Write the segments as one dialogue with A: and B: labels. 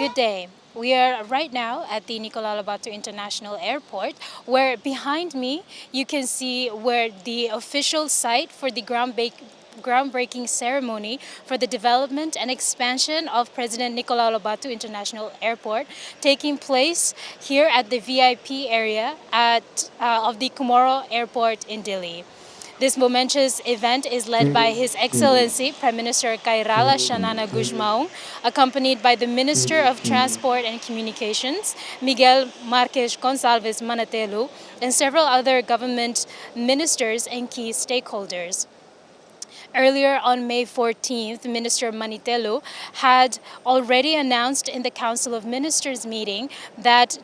A: Good day. We are right now at the Nicolau Lobato International Airport, where behind me you can see where the official site for the groundbreaking ceremony for the development and expansion of President Nicolau Lobato International Airport taking place here at the VIP area of the Comoro Airport in Dili. This momentous event is led by His Excellency Prime Minister Kairala Shanana Guzmaung, accompanied by the Minister of Transport and Communications, Miguel Marques Gonçalves Manatelu, and several other government ministers and key stakeholders. Earlier on May 14th, Minister Manitelu had already announced in the Council of Ministers meeting that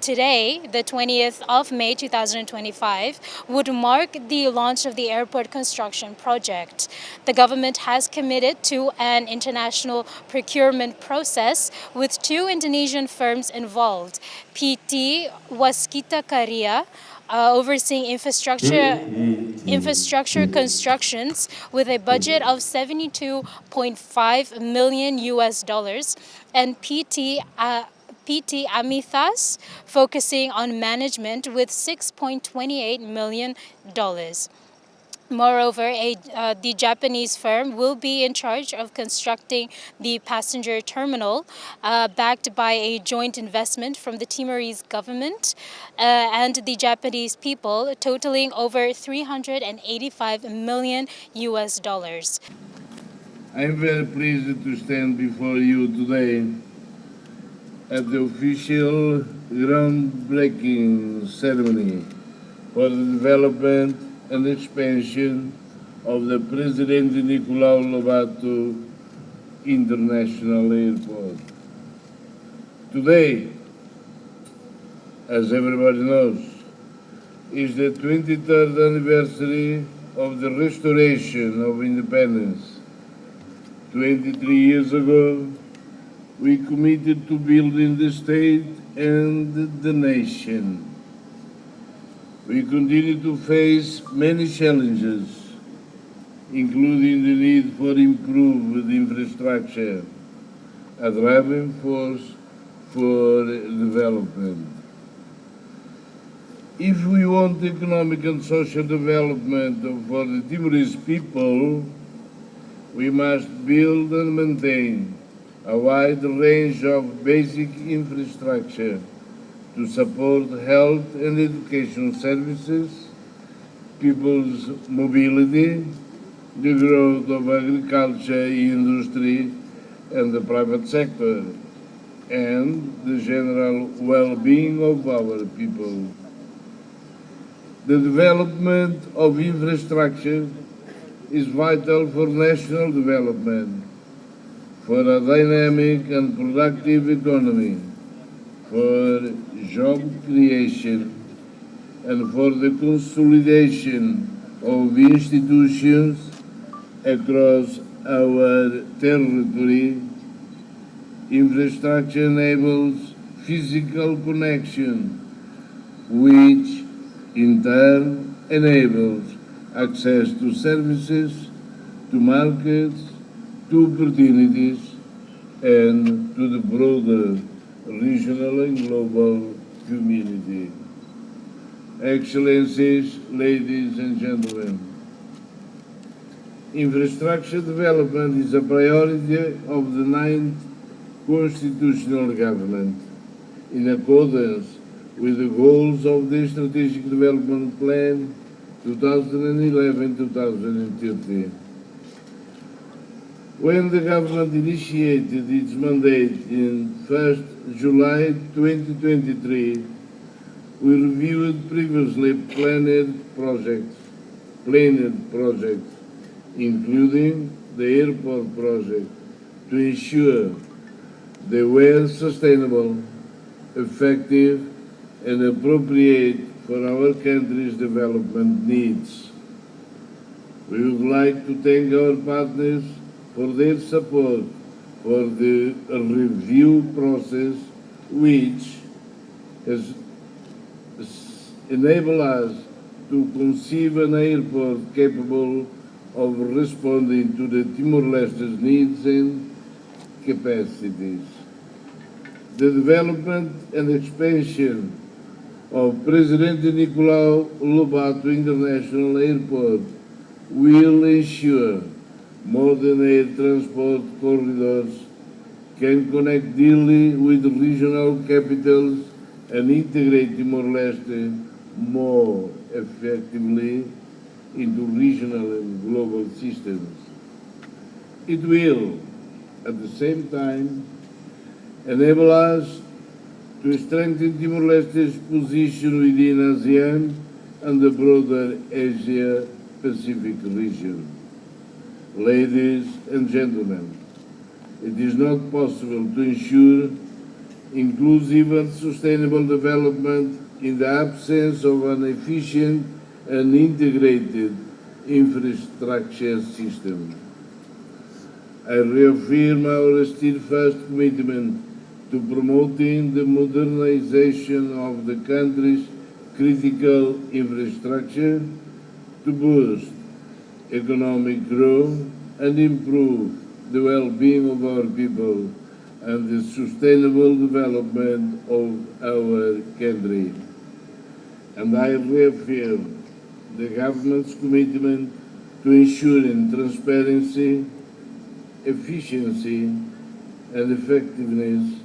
A: today, the 20th of May 2025, would mark the launch of the airport construction project. The government has committed to an international procurement process with two Indonesian firms involved, PT Waskita Karya, overseeing infrastructure constructions with a budget of 72.5 million US dollars, and PT Amithas, focusing on management with $6.28 million. Moreover, the Japanese firm will be in charge of constructing the passenger terminal, backed by a joint investment from the Timorese government and the Japanese people, totaling over 385 million US dollars.
B: I'm very pleased to stand before you today at the official groundbreaking ceremony for the development and expansion of the President Nicolau Lobato International Airport. Today, as everybody knows, is the 23rd anniversary of the restoration of independence. 23 years ago, we committed to building the state and the nation. We continue to face many challenges, including the need for improved infrastructure, a driving force for development. If we want economic and social development for the Timorese people, we must build and maintain a wide range of basic infrastructure to support health and education services, people's mobility, the growth of agriculture, industry, and the private sector, and the general well-being of our people. The development of infrastructure is vital for national development, for a dynamic and productive economy, for job creation, and for the consolidation of institutions across our territory. Infrastructure enables physical connection, which in turn enables access to services, to markets, to opportunities, and to the broader regional and global community. Excellencies, ladies and gentlemen, infrastructure development is a priority of the 9th constitutional government, in accordance with the goals of the Strategic Development Plan 2011-2030. When the government initiated its mandate in 1st July 2023, we reviewed previously planned projects, including the airport project, to ensure they were sustainable, effective, and appropriate for our country's development needs. We would like to thank our partners for their support for the review process, which has enabled us to conceive an airport capable of responding to the Timor-Leste's needs and capacities. The development and expansion of President Nicolau Lobato International Airport will ensure modern air transport corridors can connect Delhi with regional capitals and integrate Timor-Leste more effectively into regional and global systems. It will, at the same time, enable us to strengthen Timor-Leste's position within ASEAN and the broader Asia-Pacific region. Ladies and gentlemen, it is not possible to ensure inclusive and sustainable development in the absence of an efficient and integrated infrastructure system. I reaffirm our steadfast commitment to promoting the modernization of the country's critical infrastructure to boost economic growth and improve the well-being of our people and the sustainable development of our country. And I reaffirm the government's commitment to ensuring transparency, efficiency, and effectiveness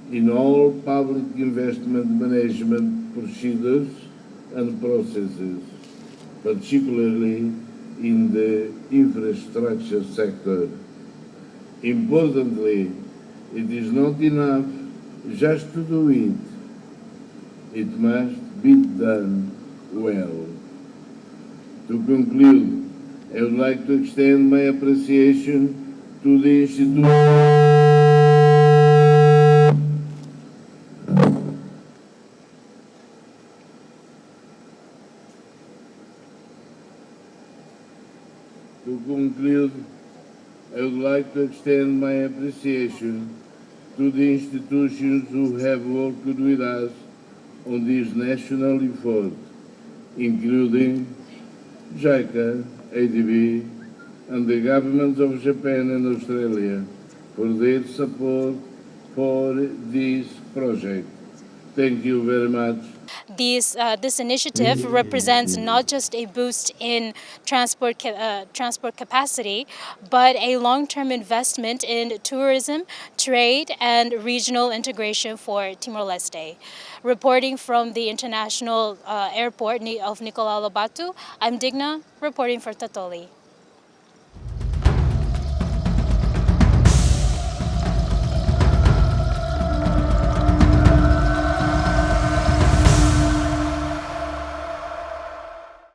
B: in all public investment management procedures and processes, particularly in the infrastructure sector. Importantly, it is not enough just to do it. It must be done well. To conclude, I would like to extend my appreciation to the institution. To conclude, I would like to extend my appreciation to the institutions who have worked with us on this national effort, including JICA, ADB, and the governments of Japan and Australia for their support for this project. Thank you very much.
A: This initiative represents not just a boost in transport capacity, but a long-term investment in tourism, trade, and regional integration for Timor-Leste. Reporting from the International Airport of Nicolau Lobato, I'm Digna, reporting for TATOLI.